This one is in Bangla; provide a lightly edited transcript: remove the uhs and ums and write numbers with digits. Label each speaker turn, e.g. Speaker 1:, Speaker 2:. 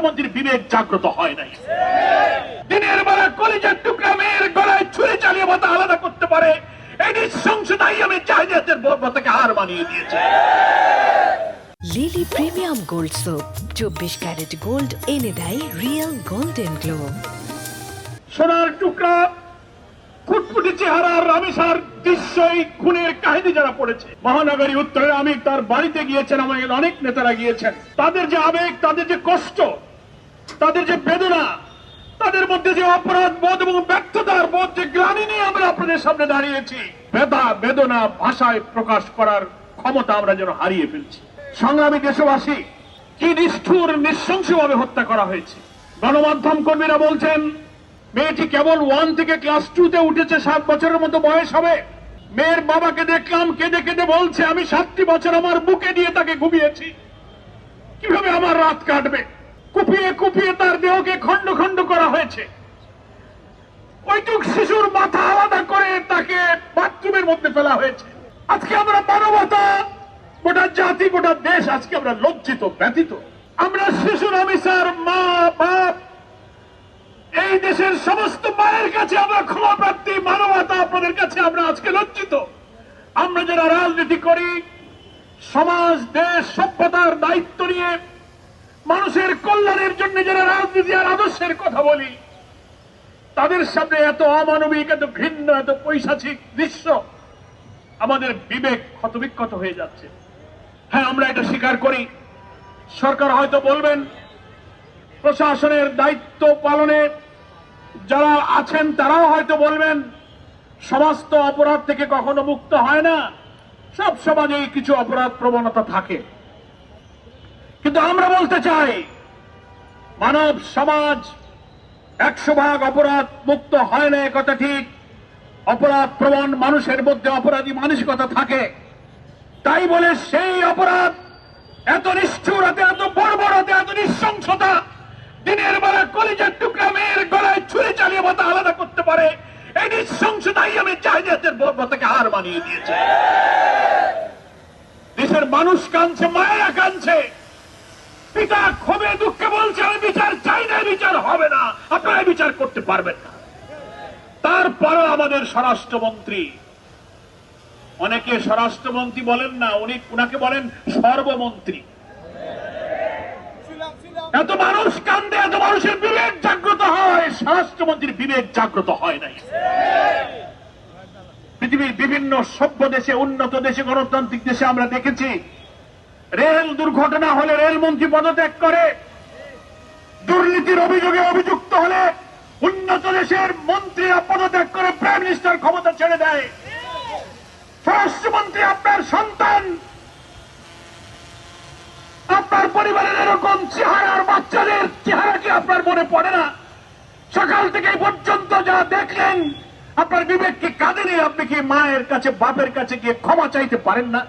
Speaker 1: স্বরাষ্ট্রমন্ত্রীর বিবেক জাগ্রত হয় নাই। দিনের বেলা কলিজার টুকরা মেয়ের গলায় ছুরি চালিয়ে মাথা আলাদা করতে পারে এই নৃশংসতাই আমি জাহিলিয়াতের বর্বরতাকে হার মানিয়ে দিয়েছে।
Speaker 2: Lily premium gold soap 24 carat gold এনে দেয় রিয়েল গোল্ডেন গ্লো।
Speaker 1: সোনার টুকরা ফুটফুটে চেহারার রামেশার দৃশ্যই খুনের কাহিনী যারা পড়েছে, মহানগরী উত্তরে আমি তার বাড়িতে গিয়েছেন, আমাদের অনেক নেতারা গিয়েছেন, তাদের যে আবেগ, তাদের যে কষ্ট, তাদের যে বেদনা, তাদের মধ্যে যে অপরাধ বোধ এবং ব্যর্থতার বোধ, যে গ্লানি নিয়ে আমরা আপনাদের সামনে দাঁড়িয়েছি, ব্যথা বেদনা ভাষায় প্রকাশ করার ক্ষমতা আমরা যেন হারিয়ে ফেলছি। সংগ্রামী দেশবাসী, কি নিষ্ঠুর নৃশংসভাবে হত্যা করা হয়েছে। গণমাধ্যম কর্মীরা বলছেন মেয়েটি কেবল 1 থেকে ক্লাস 2-তে উঠেছে, 7 বছরের মতো বয়স হবে। মেয়ের বাবাকে দেখলাম কেঁদে কেঁদে বলছে, আমি 7টি বছর আমার বুকে নিয়ে তাকে ঘুমিয়েছি, কিভাবে আমার রাত কাটবে। কুপিয়ে কুপিয়ে তার দেহকে খন্ড খন্ড করা হয়েছে। ওইটুক শিশুর মাথা আলাদা করে তাকে বাথরুমের মধ্যে ফেলা হয়েছে। আজকে আমরা মানবতা, গোটা জাতি, গোটা দেশ আজকে আমরা লজ্জিত, ব্যথিত। আমরা শিশুর অফিসার, মা বাপ, এই দেশের সমস্ত মায়ের কাছে আমরা ক্ষমা প্রার্থী। মানবতা, আপনাদের কাছে আমরা আজকে লজ্জিত। আমরা যারা রাজনীতি করি, সমাজ দেশ সভ্যতার দায়িত্ব নিয়ে মানুষের কল্যাণের জন্য যারা রাজনীতি আর আদর্শের কথা বলি, তাদের সামনে এত অমানবিক, এত ঘৃণ্য, এত পৈশাচিক দৃশ্য, আমাদের বিবেক ক্ষতবিক্ষত হয়ে যাচ্ছে। হ্যাঁ, আমরা এটা স্বীকার করি। সরকার হয়তো বলবেন, প্রশাসনের দায়িত্ব পালনে যারা আছেন তারাও হয়তো বলবেন, সমাজ তো অপরাধ থেকে কখনো মুক্ত হয় না, সব সমাজেই কিছু অপরাধ প্রবণতা থাকে। কিন্তু আমরা বলতে চাই, মানব সমাজ 100% অপরাধ মুক্ত হয় না, একথা ঠিক। অপরাধ প্রবণ মানুষের মধ্যে অপরাধী মানসিকতা থাকে। তাই বলে সেই অপরাধ এত নিষ্ঠুরতা, এত বর্বরতা, এত নৃশংসতা, দিনের বেলা কলিজার টুকরা মেয়ের গলায় ছুরি চালিয়ে মাথা আলাদা করতে পারে এই নৃশংসতাই আমি জাহিলিয়াতের বর্বরতাকে হার মানিয়ে দিয়েছে। দেশের মানুষ কাঁদছে, মায়েরা কাঁদছে, পিতা ক্ষোভে দুঃখে বলছে, আমি বিচার চাই না, বিচার হবে না, আপনারা বিচার করতে পারবেন না। তারপরও আমাদের স্বরাষ্ট্রমন্ত্রী, অনেকে স্বরাষ্ট্রমন্ত্রী বলেন না, উনাকে বলেন সর্বমন্ত্রী। এত মানুষ কান্দে, এত মানুষের বিবেক জাগ্রত হয়, স্বরাষ্ট্রমন্ত্রীর বিবেক জাগ্রত হয় নাই। পৃথিবীর বিভিন্ন সভ্য দেশে, উন্নত দেশে, গণতান্ত্রিক দেশে আমরা দেখেছি, রেল দুর্ঘটনা হলে রেলমন্ত্রী পদত্যাগ করে, দুর্নীতির অভিযোগে অভিযুক্ত হলে উন্নত দেশের মন্ত্রীরা পদত্যাগ করে প্রাইম মিনিস্টার ক্ষমতা ছেড়ে দেয়। স্বরাষ্ট্রমন্ত্রী আপনার সন্তান, আপনার পরিবারের এরকম চেহারার বাচ্চাদের চেহারা কি আপনার মনে পড়ে না? সকাল থেকে পর্যন্ত যা দেখলেন, আপনার বিবেক কি কাঁদেনি? আপনি কি মায়ের কাছে, বাপের কাছে গিয়ে ক্ষমা চাইতে পারেন না?